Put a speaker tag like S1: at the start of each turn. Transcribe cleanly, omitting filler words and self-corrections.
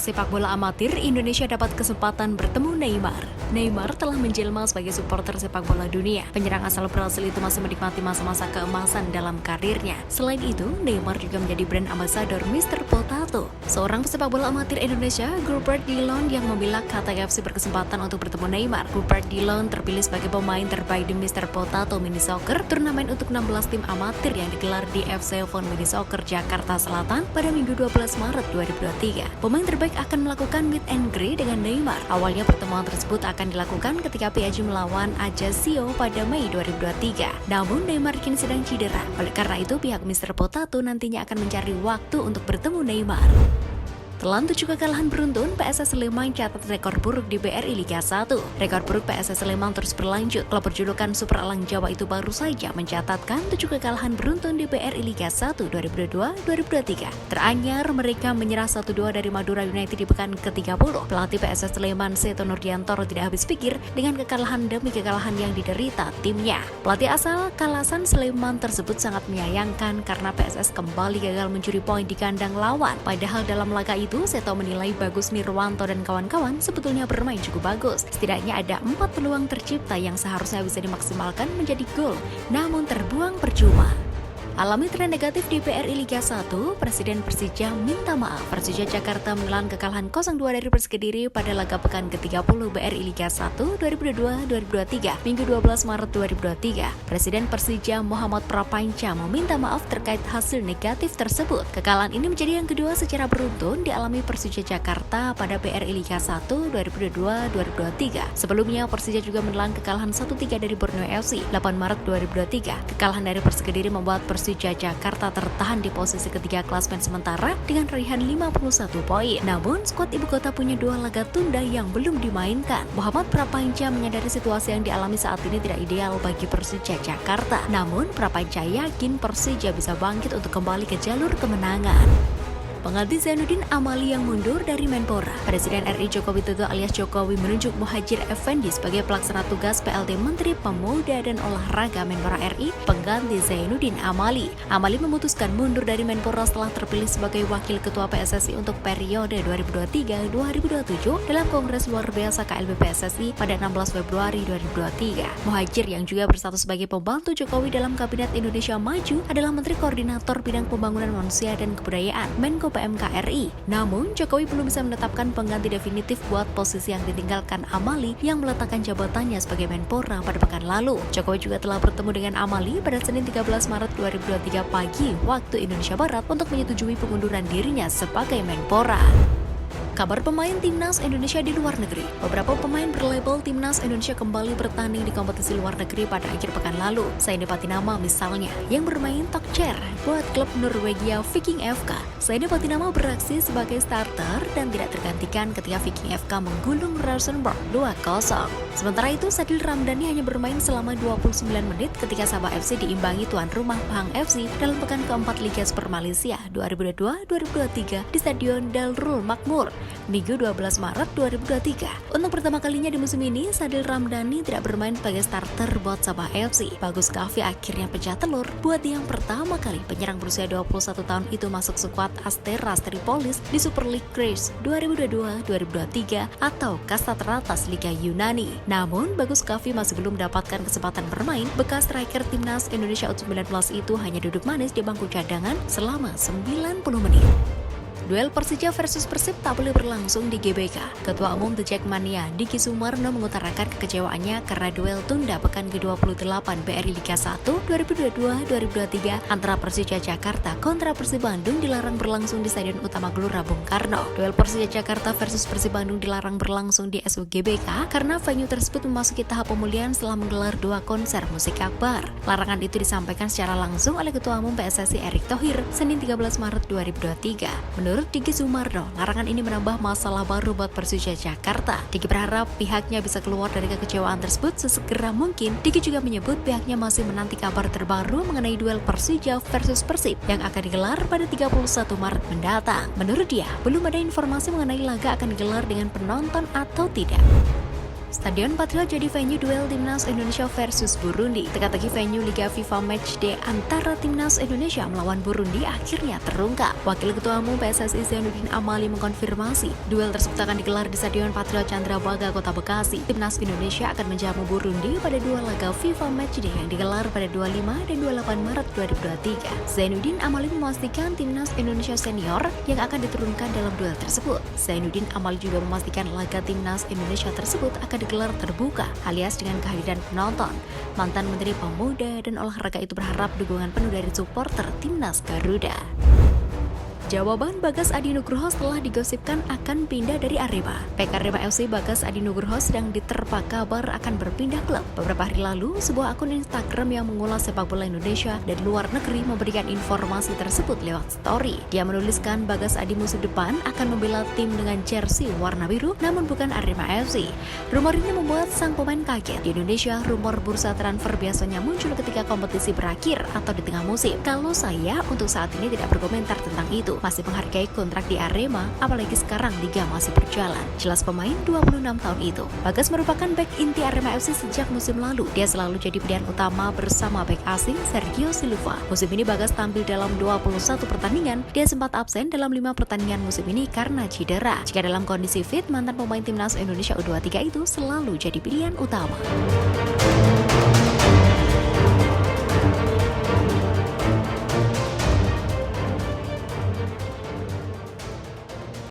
S1: sepak bola amatir, Indonesia dapat kesempatan bertemu Neymar. Neymar telah menjelma sebagai supporter sepak bola dunia. Penyerang asal Brasil itu masih menikmati masa-masa keemasan dalam karirnya. Selain itu, Neymar juga menjadi brand ambassador Mr. Potato. Seorang pesepak bola amatir Indonesia, Gilbert Dillon, yang membela KTFC berkesempatan untuk bertemu Neymar. Gilbert Dillon terpilih sebagai pemain terbaik di Mr. Potato Mini Soccer, turnamen untuk 16 tim amatir yang digelar di FC Von Mini Soccer Jakarta Selatan pada Minggu 12 Maret 2023. Pemain terbaik akan melakukan meet and greet dengan Neymar. Awalnya pertemuan tersebut akan dilakukan ketika PSG melawan Ajaccio pada Mei 2023. Namun Neymar kini sedang cedera. Oleh karena itu pihak Mr. Potato nantinya akan mencari waktu untuk bertemu Neymar. Telan 7 kekalahan beruntun, PSS Sleman catat rekor buruk di BRI Liga 1. Rekor buruk PSS Sleman terus berlanjut. Klub berjulukan Super Elang Jawa itu baru saja mencatatkan 7 kekalahan beruntun di BRI Liga 1 2022-2023. Teranyar, mereka menyerah 1-2 dari Madura United di pekan ke-30. Pelatih PSS Sleman Seto Nurdiantoro tidak habis pikir dengan kekalahan demi kekalahan yang diderita timnya. Pelatih asal Kalasan Sleman tersebut sangat menyayangkan karena PSS kembali gagal mencuri poin di kandang lawan. Padahal dalam laga itu Seto menilai Bagus Nirwanto dan kawan-kawan sebetulnya bermain cukup bagus. Setidaknya ada 4 peluang tercipta yang seharusnya bisa dimaksimalkan menjadi gol, namun terbuang percuma. Alami tren negatif di BRI Liga 1, Presiden Persija minta maaf. Persija Jakarta menelan kekalahan 0-2 dari Persik Kediri pada laga pekan ke-30 BRI Liga 1 2022-2023, Minggu 12 Maret 2023. Presiden Persija Muhammad Prapanca meminta maaf terkait hasil negatif tersebut. Kekalahan ini menjadi yang kedua secara beruntun dialami Persija Jakarta pada BRI Liga 1 2022-2023. Sebelumnya Persija juga menelan kekalahan 1-3 dari Borneo FC 8 Maret 2023. Kekalahan dari Persik Kediri membuat Persija Jakarta tertahan di posisi ketiga klasmen sementara dengan raihan 51 poin. Namun, skuad ibu kota punya 2 laga tunda yang belum dimainkan. Muhammad Prapanca menyadari situasi yang dialami saat ini tidak ideal bagi Persija Jakarta. Namun, Prapanca yakin Persija bisa bangkit untuk kembali ke jalur kemenangan. Pengganti Zainuddin Amali yang mundur dari Menpora. Presiden RI Joko Widodo alias Jokowi menunjuk Muhadjir Effendi sebagai pelaksana tugas PLT Menteri Pemuda dan Olahraga Menpora RI pengganti Zainuddin Amali. Amali memutuskan mundur dari Menpora setelah terpilih sebagai Wakil Ketua PSSI untuk periode 2023-2027 dalam Kongres Luar Biasa KLB PSSI pada 16 Februari 2023. Muhadjir yang juga berstatus sebagai pembantu Jokowi dalam Kabinet Indonesia Maju adalah Menteri Koordinator Bidang Pembangunan Manusia dan Kebudayaan Menko PMK RI. Namun, Jokowi belum bisa menetapkan pengganti definitif buat posisi yang ditinggalkan Amali yang meletakkan jabatannya sebagai Menpora pada pekan lalu. Jokowi juga telah bertemu dengan Amali pada Senin 13 Maret 2023 pagi waktu Indonesia Barat untuk menyetujui pengunduran dirinya sebagai Menpora. Kabar pemain Timnas Indonesia di luar negeri. Beberapa pemain berlabel Timnas Indonesia kembali bertanding di kompetisi luar negeri pada akhir pekan lalu. Saini Patinama misalnya, yang bermain talk chair buat klub Norwegia Viking FK. Saini Patinama beraksi sebagai starter dan tidak tergantikan ketika Viking FK menggulung Rosenborg 2-0. Sementara itu, Sadil Ramdhani hanya bermain selama 29 menit ketika Sabah FC diimbangi tuan rumah Pahang FC dalam pekan keempat Liga Super Malaysia 2022-2023 di Stadion Darul Makmur, Minggu 12 Maret 2023. Untuk pertama kalinya di musim ini, Sadil Ramdhani tidak bermain sebagai starter buat Sabah FC. Bagus Kahvi akhirnya pecah telur buat yang pertama kali penyerang berusia 21 tahun itu masuk skuad Asteras Tripolis di Super League Greece 2022-2023 atau kasta teratas Liga Yunani. Namun, Bagus Kahvi masih belum mendapatkan kesempatan bermain. Bekas striker Timnas Indonesia U19 itu hanya duduk manis di bangku cadangan selama 90 menit. Duel Persija versus Persib tak boleh berlangsung di GBK. Ketua Umum The Jackmania, Diki Sumarno, mengutarakan kekecewaannya karena duel tunda pekan ke-28 BRI Liga 1 2022-2023 antara Persija Jakarta kontra Persib Bandung dilarang berlangsung di Stadion Utama Gelora Bung Karno. Duel Persija Jakarta versus Persib Bandung dilarang berlangsung di SUGBK karena venue tersebut memasuki tahap pemulihan setelah menggelar 2 konser musik akbar. Larangan itu disampaikan secara langsung oleh Ketua Umum PSSI Erick Thohir Senin 13 Maret 2023. Menurut Diki Sumarno, larangan ini menambah masalah baru buat Persija Jakarta. Diki berharap pihaknya bisa keluar dari kekecewaan tersebut sesegera mungkin. Diki juga menyebut pihaknya masih menanti kabar terbaru mengenai duel Persija versus Persib yang akan digelar pada 31 Maret mendatang. Menurut dia, belum ada informasi mengenai laga akan digelar dengan penonton atau tidak. Stadion Patriot jadi venue duel Timnas Indonesia versus Burundi. Teka-teki venue Liga FIFA Matchday antara Timnas Indonesia melawan Burundi akhirnya terungkap. Wakil Ketua Umum PSSI Zainuddin Amali mengkonfirmasi duel tersebut akan digelar di Stadion Patriot Candrabaga, Kota Bekasi. Timnas Indonesia akan menjamu Burundi pada dua laga FIFA Matchday yang digelar pada 25 dan 28 Maret 2023. Zainuddin Amali memastikan Timnas Indonesia senior yang akan diturunkan dalam duel tersebut. Zainuddin Amali juga memastikan laga Timnas Indonesia tersebut akan digelar terbuka alias dengan kehadiran penonton. Mantan Menteri Pemuda dan Olahraga itu berharap dukungan penuh dari supporter Timnas Garuda. Jawaban Bagas Adi Nugroho setelah digosipkan akan pindah dari Arema. Bek Arema FC Bagas Adi Nugroho sedang diterpa kabar akan berpindah klub. Beberapa hari lalu, sebuah akun Instagram yang mengulas sepak bola Indonesia dan luar negeri memberikan informasi tersebut lewat story. Dia menuliskan Bagas Adi musim depan akan membela tim dengan jersey warna biru, namun bukan Arema FC. Rumor ini membuat sang pemain kaget. Di Indonesia, rumor bursa transfer biasanya muncul ketika kompetisi berakhir atau di tengah musim. Kalau saya untuk saat ini tidak berkomentar tentang itu. Masih menghargai kontrak di Arema, apalagi sekarang liga masih berjalan. Jelas pemain 26 tahun itu. Bagas merupakan bek inti Arema FC sejak musim lalu. Dia selalu jadi pilihan utama bersama bek asing Sergio Silva. Musim ini Bagas tampil dalam 21 pertandingan. Dia sempat absen dalam 5 pertandingan musim ini karena cedera. Jika dalam kondisi fit, mantan pemain Timnas Indonesia U23 itu selalu jadi pilihan utama.